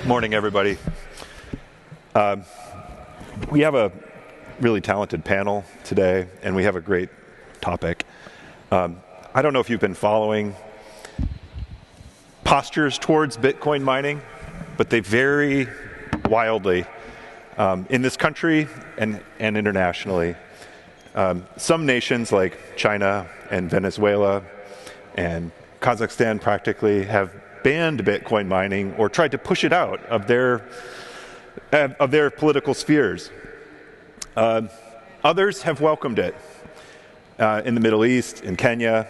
Morning, everybody. We have a really talented panel today, and we have a great topic. I don't know if you've been following postures towards Bitcoin mining, but they vary wildly in this country and internationally. Some nations like China and Venezuela and Kazakhstan practically have banned Bitcoin mining or tried to push it out of their political spheres. Others have welcomed it in the Middle East, in Kenya,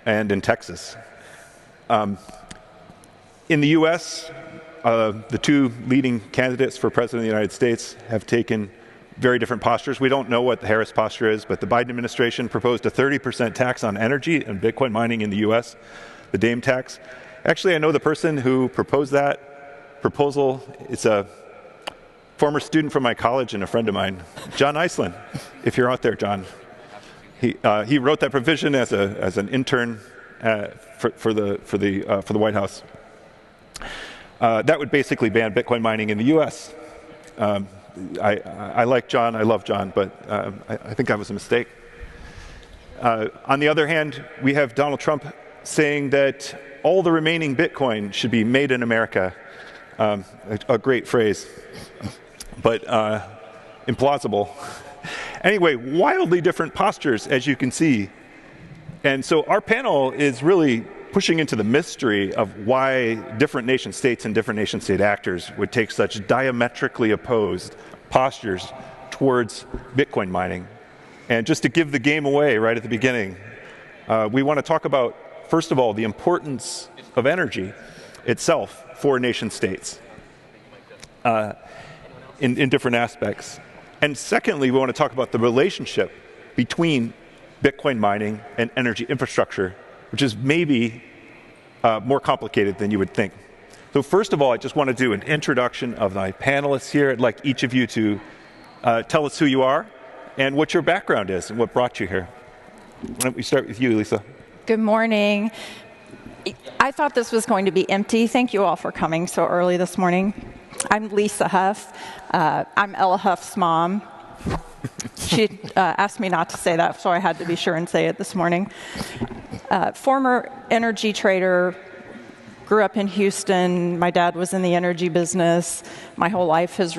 and in Texas. In the US, the two leading candidates for President of the United States have taken very different postures. We don't know what the Harris posture is, but the Biden administration proposed a 30% tax on energy and Bitcoin mining in the US, the DAME tax. Actually, I know the person who proposed that proposal. It's a former student from my college and a friend of mine, John Iceland. If you're out there, John, he wrote that provision as an intern for the White House. That would basically ban Bitcoin mining in the U.S. I like John, I love John, but I think that was a mistake. On the other hand, we have Donald Trump saying that all the remaining Bitcoin should be made in America. A great phrase, but implausible. Anyway, wildly different postures, as you can see. And so our panel is really pushing into the mystery of why different nation states and different nation state actors would take such diametrically opposed postures towards Bitcoin mining. And just to give the game away right at the beginning, we want to talk about, first of all, the importance of energy itself for nation states in different aspects. And secondly, we want to talk about the relationship between Bitcoin mining and energy infrastructure, which is maybe more complicated than you would think. So first of all, I just want to do an introduction of my panelists here. I'd like each of you to tell us who you are and what your background is and what brought you here. Why don't we start with you, Lisa? Good morning. I thought this was going to be empty. Thank you all for coming so early this morning. I'm Lisa Hough. I'm Ella Hough's mom. She asked me not to say that, so I had to be sure and say it this morning. Former energy trader, grew up in Houston. My dad was in the energy business. My whole life has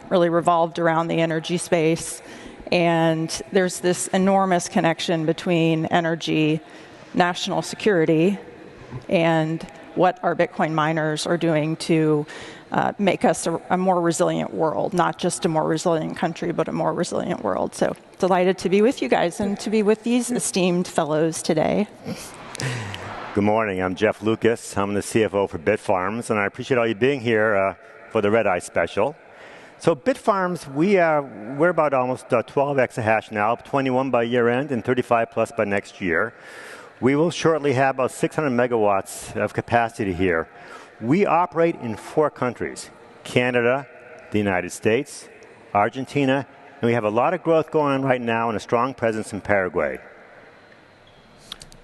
really revolved around the energy space. And there's this enormous connection between energy, national security, and what our Bitcoin miners are doing to make us a more resilient world, not just a more resilient country, but a more resilient world. So delighted to be with you guys and to be with these esteemed fellows today. Good morning. I'm Jeff Lucas. I'm the CFO for Bitfarms, and I appreciate all you being here for the Red Eye special. So Bitfarms, we're about almost 12 exahash now, 21 by year end and 35 plus by next year. We will shortly have about 600 megawatts of capacity here. We operate in 4 countries: Canada, the United States, Argentina, and we have a lot of growth going on right now and a strong presence in Paraguay.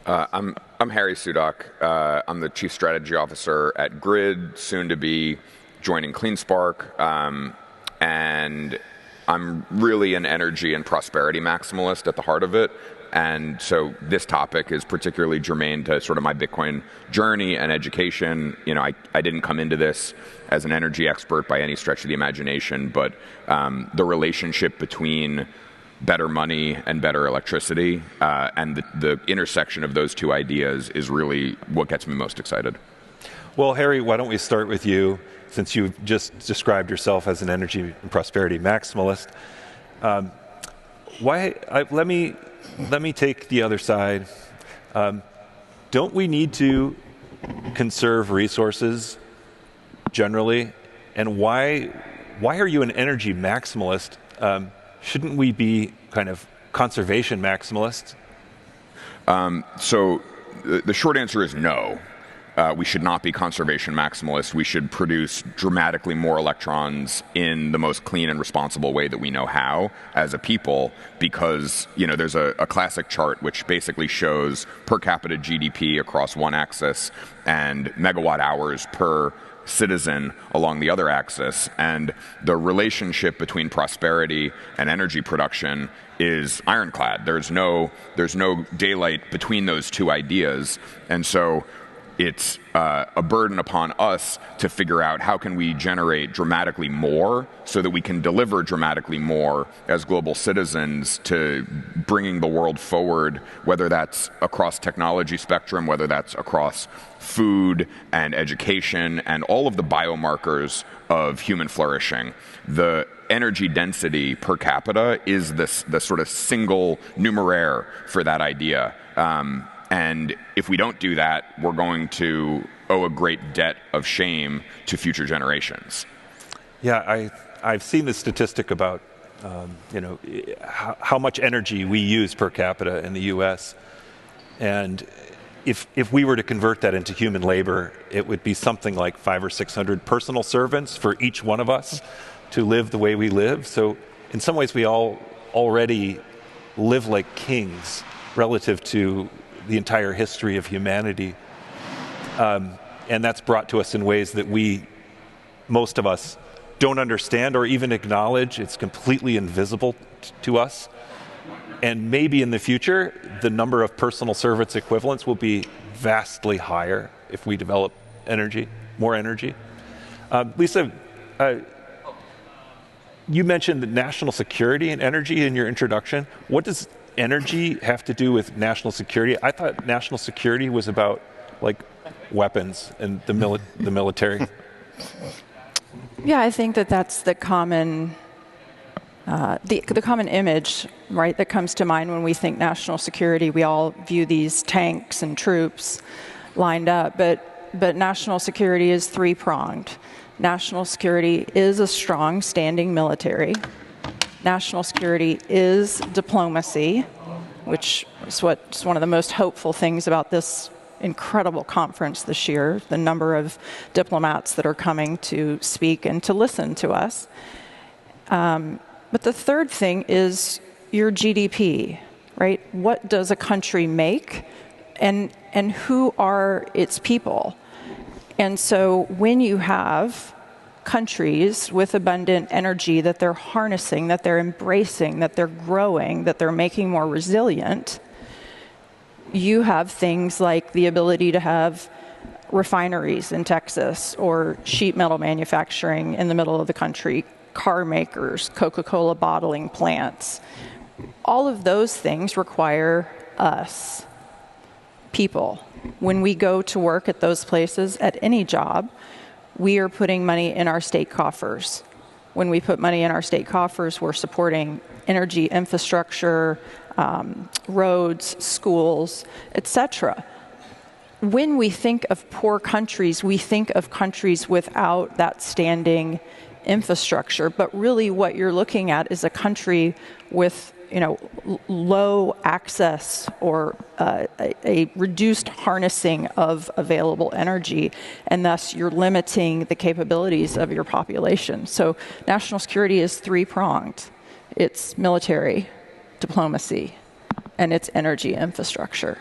I'm Harry Sudock. I'm the Chief Strategy Officer at GRIID, soon to be joining CleanSpark. And I'm really an energy and prosperity maximalist at the heart of it. And so this topic is particularly germane to sort of my Bitcoin journey and education. You know, I didn't come into this as an energy expert by any stretch of the imagination, but the relationship between better money and better electricity and the intersection of those two ideas is really what gets me most excited. Well, Harry, why don't we start with you, since you've just described yourself as an energy and prosperity maximalist. Let me take the other side. Don't we need to conserve resources generally? And why are you an energy maximalist? Shouldn't we be kind of conservation maximalists? So the short answer is no. We should not be conservation maximalists. We should produce dramatically more electrons in the most clean and responsible way that we know how as a people, because, you know, there's a classic chart which basically shows per capita GDP across one axis and megawatt hours per citizen along the other axis. And the relationship between prosperity and energy production is ironclad. There's no daylight between those two ideas. And so it's a burden upon us to figure out how can we generate dramatically more so that we can deliver dramatically more as global citizens to bringing the world forward, whether that's across technology spectrum, whether that's across food and education and all of the biomarkers of human flourishing. The energy density per capita is the sort of single numeraire for that idea. And if we don't do that, we're going to owe a great debt of shame to future generations. Yeah, I've seen the statistic about how much energy we use per capita in the U.S. And if we were to convert that into human labor, it would be something like 500 or 600 personal servants for each one of us to live the way we live. So in some ways, we all already live like kings relative to the entire history of humanity. And that's brought to us in ways that most of us, don't understand or even acknowledge. It's completely invisible to us. And maybe in the future, the number of personal servants equivalents will be vastly higher if we develop more energy. Lisa, you mentioned the national security and energy in your introduction. What does energy have to do with national security? I thought national security was about like weapons and the military. Yeah, I think that's the common the common image, right, that comes to mind when we think national security. We all view these tanks and troops lined up, but national security is three-pronged. National security is a strong standing military. National security is diplomacy, which is what's one of the most hopeful things about this incredible conference this year, the number of diplomats that are coming to speak and to listen to us. But the third thing is your GDP, right? What does a country make, and who are its people? And so when you have countries with abundant energy that they're harnessing, that they're embracing, that they're growing, that they're making more resilient, you have things like the ability to have refineries in Texas or sheet metal manufacturing in the middle of the country, car makers, Coca-Cola bottling plants. All of those things require us, people. When we go to work at those places, at any job, we are putting money in our state coffers. When we put money in our state coffers, we're supporting energy infrastructure, roads, schools, etc. When we think of poor countries, we think of countries without that standing infrastructure. But really what you're looking at is a country with low access or a reduced harnessing of available energy, and thus you're limiting the capabilities of your population. So national security is three-pronged. It's military, diplomacy, and it's energy infrastructure.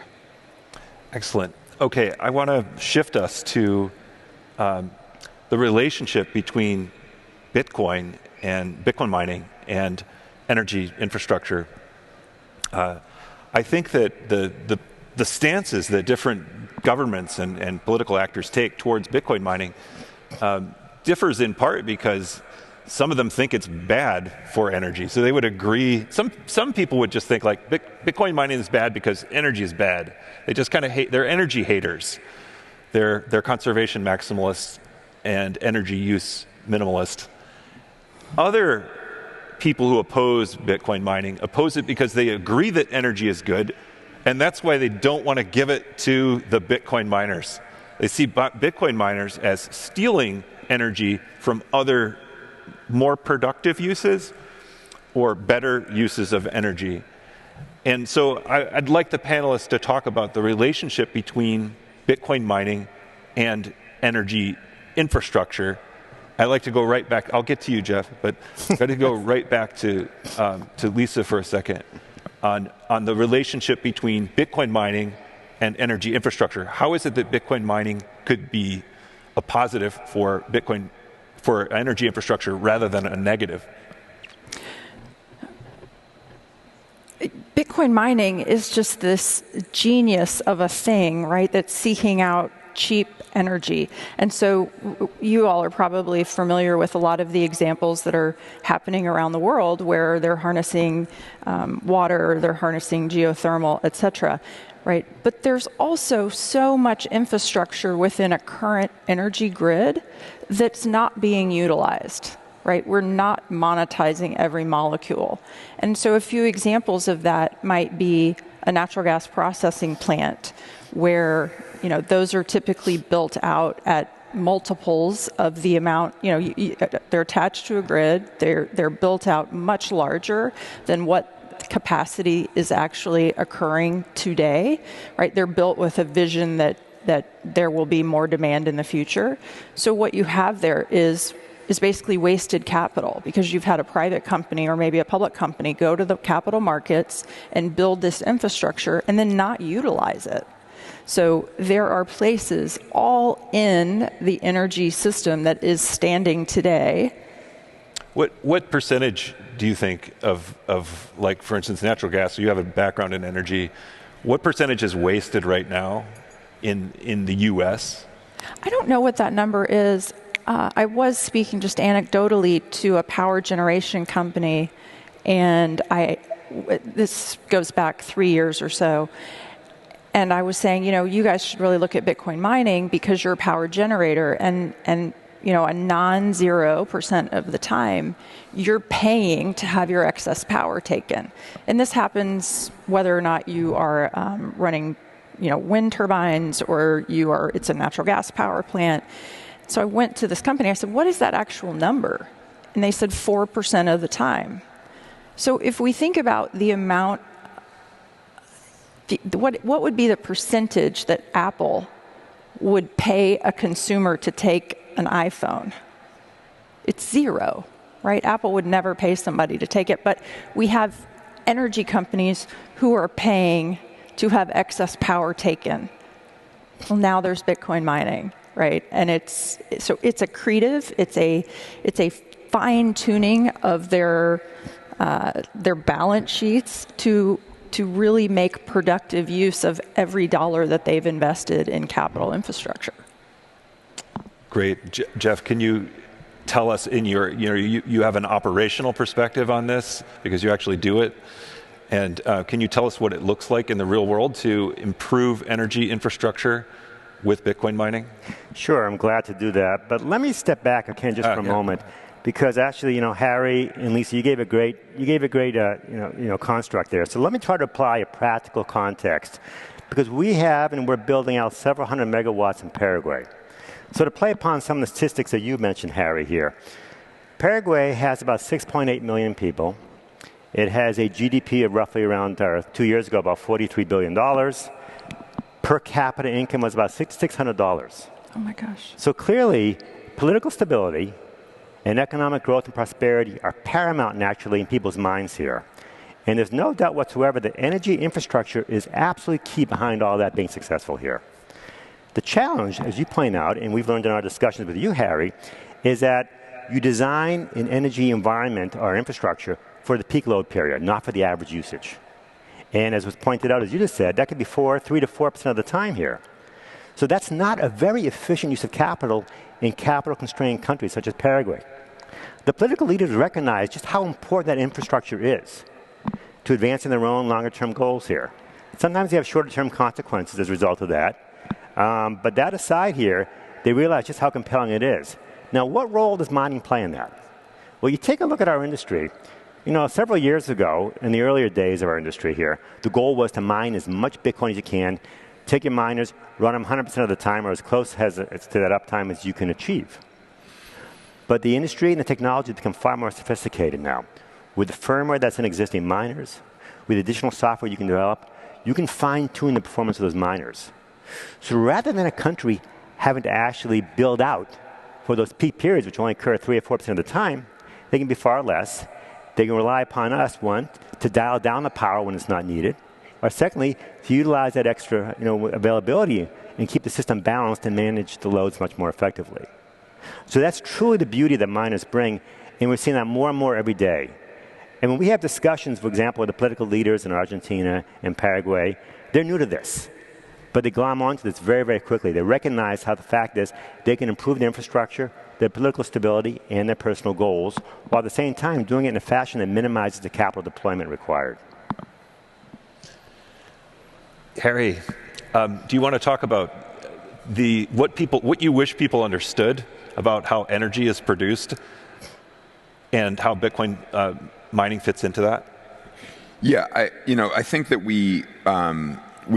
Excellent. Okay, I want to shift us to the relationship between Bitcoin mining and energy infrastructure. I think that the stances that different governments and political actors take towards Bitcoin mining differs in part because some of them think it's bad for energy. So they would agree. Some people would just think like Bitcoin mining is bad because energy is bad. They just kind of hate. They're energy haters. They're conservation maximalists and energy use minimalists. Other people who oppose Bitcoin mining oppose it because they agree that energy is good, and that's why they don't want to give it to the Bitcoin miners. They see Bitcoin miners as stealing energy from other more productive uses or better uses of energy. And so I'd like the panelists to talk about the relationship between Bitcoin mining and energy infrastructure. I'd like to go right back. I'll get to you, Jeff, but I've got to go right back to Lisa for a second on the relationship between Bitcoin mining and energy infrastructure. How is it that Bitcoin mining could be a positive for Bitcoin, for energy infrastructure, rather than a negative? Bitcoin mining is just this genius of a thing, right, that's seeking out cheap energy. And so you all are probably familiar with a lot of the examples that are happening around the world where they're harnessing water, they're harnessing geothermal, et cetera, right? But there's also so much infrastructure within a current energy grid that's not being utilized. Right? We're not monetizing every molecule. And so a few examples of that might be a natural gas processing plant where, those are typically built out at multiples of the amount, they're attached to a grid, they're built out much larger than what capacity is actually occurring today, right? They're built with a vision that there will be more demand in the future. So what you have there is basically wasted capital, because you've had a private company or maybe a public company go to the capital markets and build this infrastructure and then not utilize it. So there are places all in the energy system that is standing today. What percentage do you think of like, for instance, natural gas? So you have a background in energy. What percentage is wasted right now in the U.S.? I don't know what that number is. I was speaking just anecdotally to a power generation company, and this goes back 3 years or so, and I was saying, you guys should really look at Bitcoin mining because you're a power generator, and a non-zero % of the time, you're paying to have your excess power taken. And this happens whether or not you are running, wind turbines or it's a natural gas power plant. So I went to this company, I said, what is that actual number? And they said 4% of the time. So if we think about the amount, what would be the percentage that Apple would pay a consumer to take an iPhone? It's zero, right? Apple would never pay somebody to take it, but we have energy companies who are paying to have excess power taken. Well, now there's Bitcoin mining. Right, and it's accretive. It's a fine tuning of their balance sheets to really make productive use of every dollar that they've invested in capital infrastructure. Great, Jeff. Can you tell us you have an operational perspective on this because you actually do it, and can you tell us what it looks like in the real world to improve energy infrastructure with Bitcoin mining? Sure, I'm glad to do that. But let me step back, just for a moment, because actually, Harry and Lisa, you gave a great construct there. So let me try to apply a practical context, because we have and we're building out several hundred megawatts in Paraguay. So to play upon some of the statistics that you mentioned, Harry, here, Paraguay has about 6.8 million people. It has a GDP of roughly around 2 years ago about $43 billion. Per capita income was about $600. Oh my gosh. So clearly, political stability and economic growth and prosperity are paramount naturally in people's minds here. And there's no doubt whatsoever that energy infrastructure is absolutely key behind all that being successful here. The challenge, as you point out, and we've learned in our discussions with you, Harry, is that you design an energy environment or infrastructure for the peak load period, not for the average usage. And as was pointed out, as you just said, that could be 3 to 4% of the time here. So that's not a very efficient use of capital in capital-constrained countries such as Paraguay. The political leaders recognize just how important that infrastructure is to advancing their own longer-term goals here. Sometimes they have shorter-term consequences as a result of that. But that aside here, they realize just how compelling it is. Now, what role does mining play in that? Well, you take a look at our industry. Several years ago, in the earlier days of our industry here, the goal was to mine as much Bitcoin as you can, take your miners, run them 100% of the time or as close to that uptime as you can achieve. But the industry and the technology have become far more sophisticated now. With the firmware that's in existing miners, with additional software you can develop, you can fine-tune the performance of those miners. So rather than a country having to actually build out for those peak periods, which only occur 3 or 4% of the time, they can be far less. They can rely upon us, one, to dial down the power when it's not needed, or secondly, to utilize that extra availability and keep the system balanced and manage the loads much more effectively. So that's truly the beauty that miners bring, and we're seeing that more and more every day. And when we have discussions, for example, with the political leaders in Argentina and Paraguay, they're new to this. But they glom onto this very, very quickly. They recognize how the fact is they can improve their infrastructure, their political stability, and their personal goals, while at the same time doing it in a fashion that minimizes the capital deployment required. Harry, do you want to talk about what you wish people understood about how energy is produced and how Bitcoin mining fits into that? Yeah, I think that we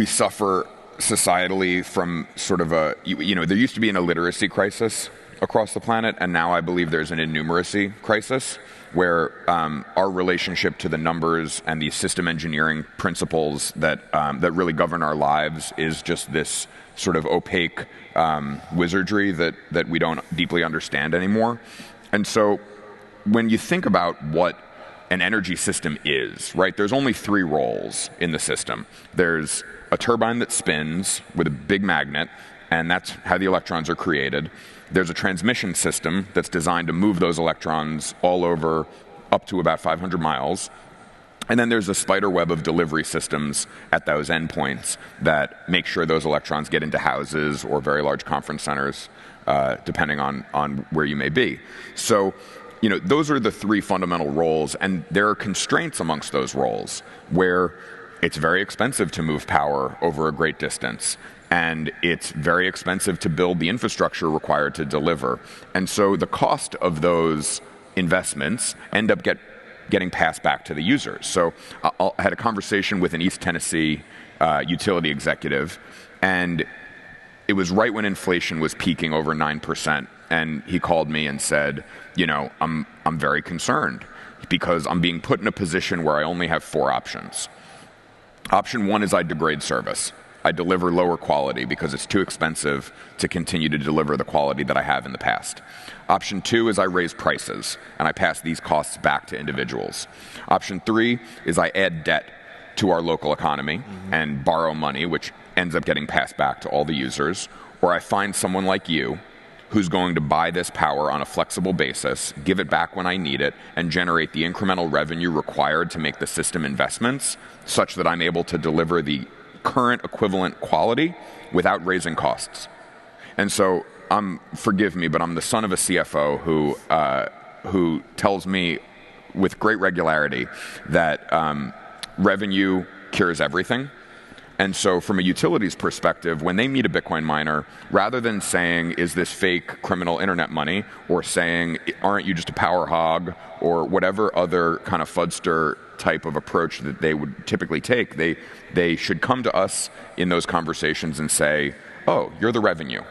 suffer societally from sort of there used to be an illiteracy crisis across the planet, and now I believe there's an innumeracy crisis where our relationship to the numbers and the system engineering principles that really govern our lives is just this sort of opaque wizardry that we don't deeply understand anymore. And so when you think about what an energy system is, right, there's only three roles in the system. There's a turbine that spins with a big magnet, and that's how the electrons are created. There's a transmission system that's designed to move those electrons all over up to about 500 miles. And then there's a spider web of delivery systems at those endpoints that make sure those electrons get into houses or very large conference centers, depending on where you may be. So, those are the three fundamental roles, and there are constraints amongst those roles where it's very expensive to move power over a great distance, and it's very expensive to build the infrastructure required to deliver. And so the cost of those investments end up getting passed back to the users. So I had a conversation with an East Tennessee utility executive, and it was right when inflation was peaking over 9%. And he called me and said, I'm very concerned because I'm being put in a position where I only have 4 options. Option 1 is I degrade service. I deliver lower quality because it's too expensive to continue to deliver the quality that I have in the past. Option 2 is I raise prices and I pass these costs back to individuals. Option 3 is I add debt to our local economy and borrow money, which ends up getting passed back to all the users. Or I find someone like you who's going to buy this power on a flexible basis, give it back when I need it, and generate the incremental revenue required to make the system investments such that I'm able to deliver the current equivalent quality without raising costs. And so, forgive me, but I'm the son of a CFO who tells me with great regularity that revenue cures everything. And so from a utilities perspective, when they meet a Bitcoin miner, rather than saying, is this fake criminal internet money, or saying, aren't you just a power hog, or whatever other kind of fudster type of approach that they would typically take, they should come to us in those conversations and say, oh, you're the revenue.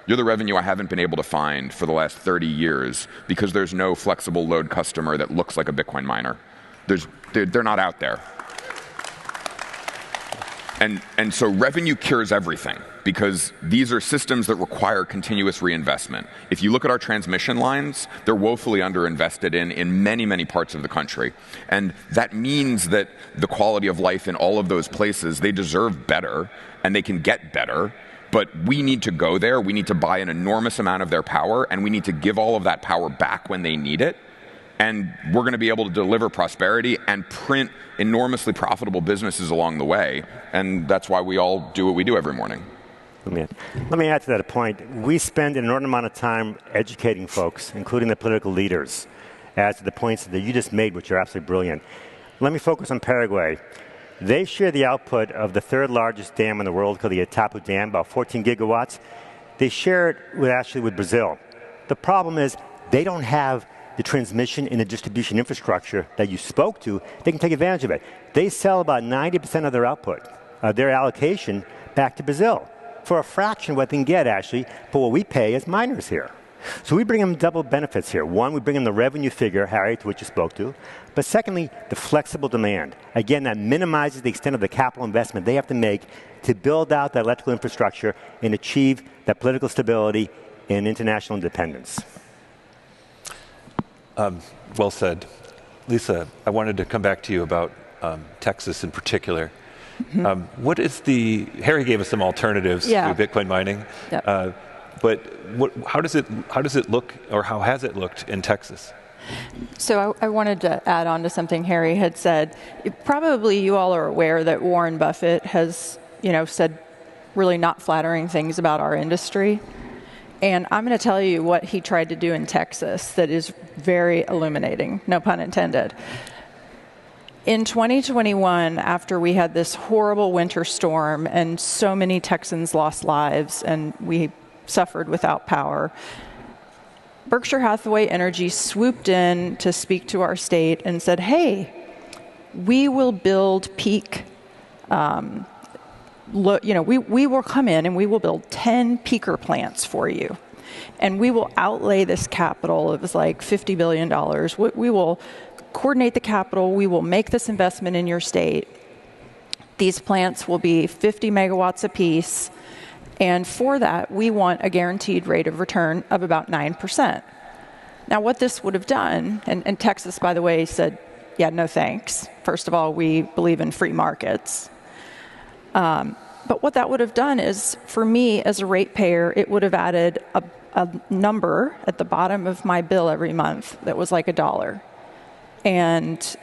You're the revenue I haven't been able to find for the last 30 years because there's no flexible load customer that looks like a Bitcoin miner. They're not out there. And so revenue cures everything because these are systems that require continuous reinvestment. If you look at our transmission lines, they're woefully underinvested in many, many parts of the country. And that means that the quality of life in all of those places, they deserve better and they can get better. But we need to go there. We need to buy an enormous amount of their power, and we need to give all of that power back when they need it. And we're going to be able to deliver prosperity and print enormously profitable businesses along the way. And that's why we all do what we do every morning. Let me add to that point. We spend an inordinate amount of time educating folks, including the political leaders, as to the points that you just made, which are absolutely brilliant. Let me focus on Paraguay. They share the output of the 3rd largest dam in the world, called the Itapu Dam, about 14 gigawatts. They share it with Brazil. The problem is they don't have the transmission and the distribution infrastructure that you spoke to. They can take advantage of it. They sell about 90% of their output, their allocation, back to Brazil for a fraction of what they can get, actually, for what we pay as miners here. So we bring them double benefits here. One, we bring them the revenue figure, Harry, to which you spoke to. But secondly, the flexible demand. Again, that minimizes the extent of the capital investment they have to make to build out that electrical infrastructure and achieve that political stability and international independence. Well said. Lisa, I wanted to come back to you about Texas in particular. What is Harry gave us some alternatives to Bitcoin mining, but how does it look, or how has it looked in Texas? So I wanted to add on to something Harry had said. Probably you all are aware that Warren Buffett has, said really not flattering things about our industry. And I'm going to tell you what he tried to do in Texas that is very illuminating, no pun intended. In 2021, after we had this horrible winter storm and so many Texans lost lives and we suffered without power, Berkshire Hathaway Energy swooped in to speak to our state and said, hey, we will build peak, we will come in and we will build 10 peaker plants for you. And we will outlay this capital. It was like $50 billion. We will coordinate the capital. We will make this investment in your state. These plants will be 50 megawatts apiece. And for that, we want a guaranteed rate of return of about 9%. Now, what this would have done, and Texas, by the way, said, yeah, no thanks. First of all, we believe in free markets. But what that would have done is, for me as a ratepayer, it would have added a number at the bottom of my bill every month that was like $1. And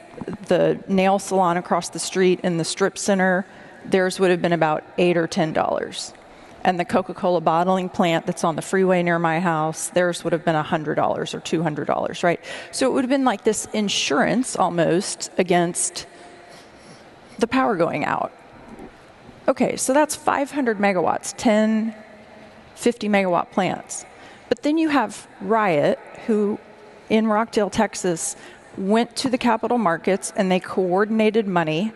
the nail salon across the street in the strip center, theirs would have been about $8 or $10. And the Coca-Cola bottling plant that's on the freeway near my house, theirs would have been $100 or $200, right? So it would have been like this insurance almost against the power going out. Okay, so that's 500 megawatts, 10, 50 megawatt plants. But then you have Riot, who in Rockdale, Texas, went to the capital markets and they coordinated money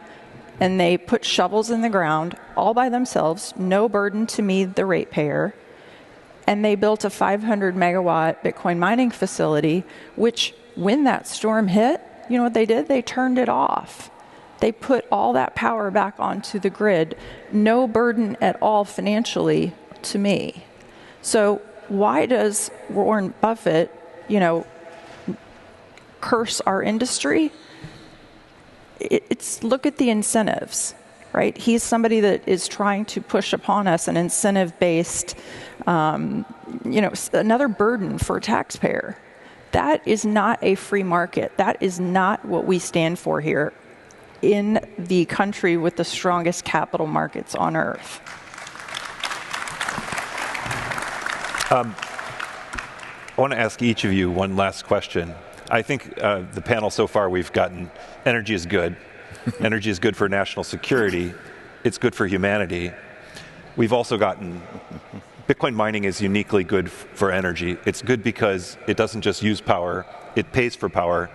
and they put shovels in the ground all by themselves, no burden to me, the ratepayer. And they built a 500 megawatt Bitcoin mining facility, which when that storm hit, you know what they did? They turned it off. They put all that power back onto the grid, no burden at all financially to me. So why does Warren Buffett, curse our industry? It's look at the incentives, right? He's somebody that is trying to push upon us an incentive-based, another burden for a taxpayer. That is not a free market. That is not what we stand for here in the country with the strongest capital markets on earth. I want to ask each of you one last question. I think the panel so far we've gotten energy is good. Energy is good for national security. It's good for humanity. We've also gotten Bitcoin mining is uniquely good for energy. It's good because it doesn't just use power, it pays for power,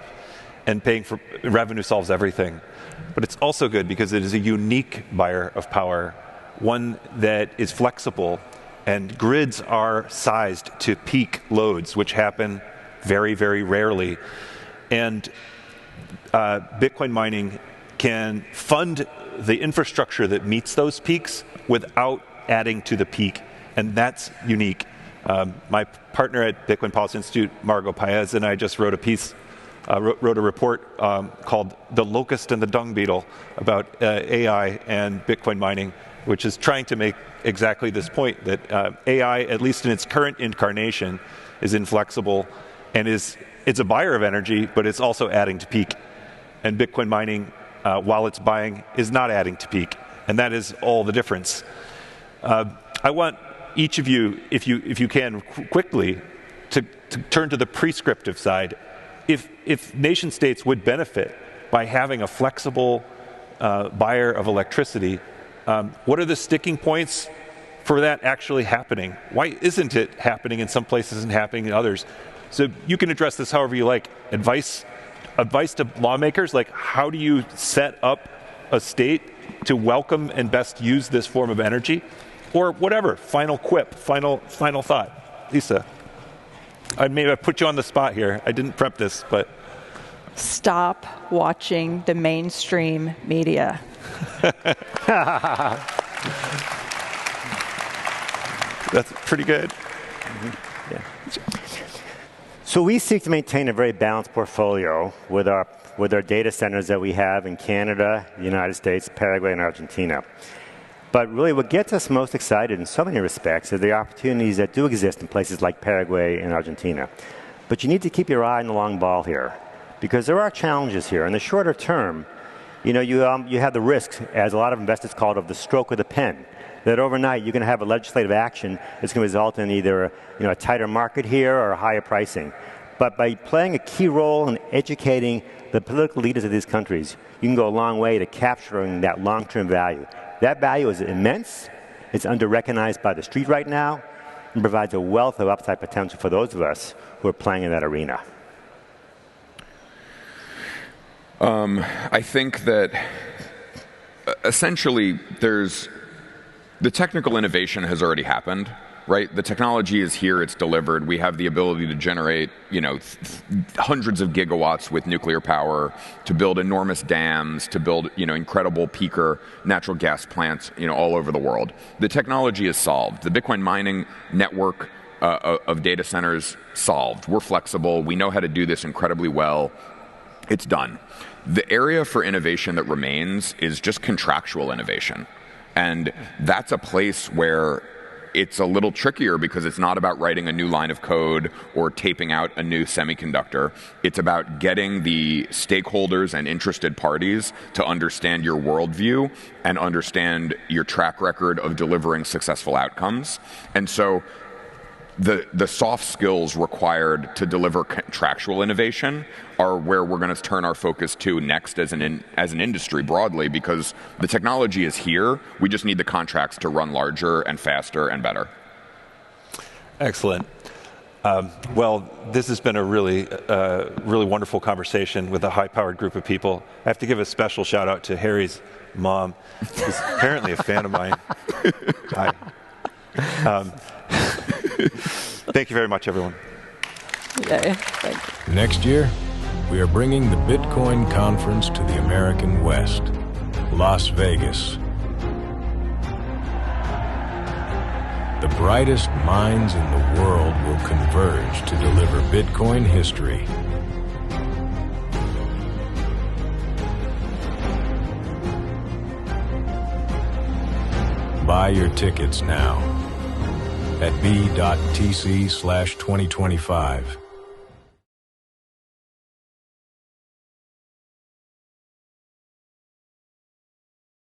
and paying for revenue solves everything. But it's also good because it is a unique buyer of power, one that is flexible, and grids are sized to peak loads, which happen very, very rarely. And Bitcoin mining can fund the infrastructure that meets those peaks without adding to the peak. And that's unique. My partner at Bitcoin Policy Institute, Margot Paez, and I just wrote a report called The Locust and the Dung Beetle about AI and Bitcoin mining, which is trying to make exactly this point, that AI, at least in its current incarnation, is inflexible and it's a buyer of energy, but it's also adding to peak. And Bitcoin mining, while it's buying, is not adding to peak. And that is all the difference. I want each of you, if you can, quickly, to turn to the prescriptive side. If nation states would benefit by having a flexible buyer of electricity, what are the sticking points for that actually happening? Why isn't it happening in some places and happening in others? So you can address this however you like. Advice to lawmakers, like how do you set up a state to welcome and best use this form of energy? Or whatever, final quip, final thought. Lisa, I may have put you on the spot here. I didn't prep this, but. Stop watching the mainstream media. That's pretty good. Mm-hmm. Yeah. So we seek to maintain a very balanced portfolio with our data centers that we have in Canada, the United States, Paraguay, and Argentina. But really what gets us most excited in so many respects are the opportunities that do exist in places like Paraguay and Argentina. But you need to keep your eye on the long ball here, because there are challenges here. In the shorter term, you have the risk, as a lot of investors call it, of the stroke of the pen, that overnight you're going to have a legislative action that's going to result in either a tighter market here or higher pricing. But by playing a key role in educating the political leaders of these countries, you can go a long way to capturing that long-term value. That value is immense. It's under-recognized by the street right now and provides a wealth of upside potential for those of us who are playing in that arena. I think that essentially the technical innovation has already happened, right? The technology is here, it's delivered. We have the ability to generate, hundreds of gigawatts with nuclear power, to build enormous dams, to build, incredible peaker natural gas plants, all over the world. The technology is solved. The Bitcoin mining network of data centers solved. We're flexible. We know how to do this incredibly well. It's done. The area for innovation that remains is just contractual innovation. And that's a place where it's a little trickier because it's not about writing a new line of code or taping out a new semiconductor. It's about getting the stakeholders and interested parties to understand your worldview and understand your track record of delivering successful outcomes. And so the soft skills required to deliver contractual innovation are where we're going to turn our focus to next as an industry broadly, because the technology is here. We just need the contracts to run larger and faster and better. Excellent. Well, this has been a really wonderful conversation with a high-powered group of people. I have to give a special shout out to Harry's mom, who's apparently a fan of mine. Hi. Thank you very much, everyone. Yay. Thank you. Next year, we are bringing the Bitcoin conference to the American West, Las Vegas. The brightest minds in the world will converge to deliver Bitcoin history. Buy your tickets now at b.tc/2025.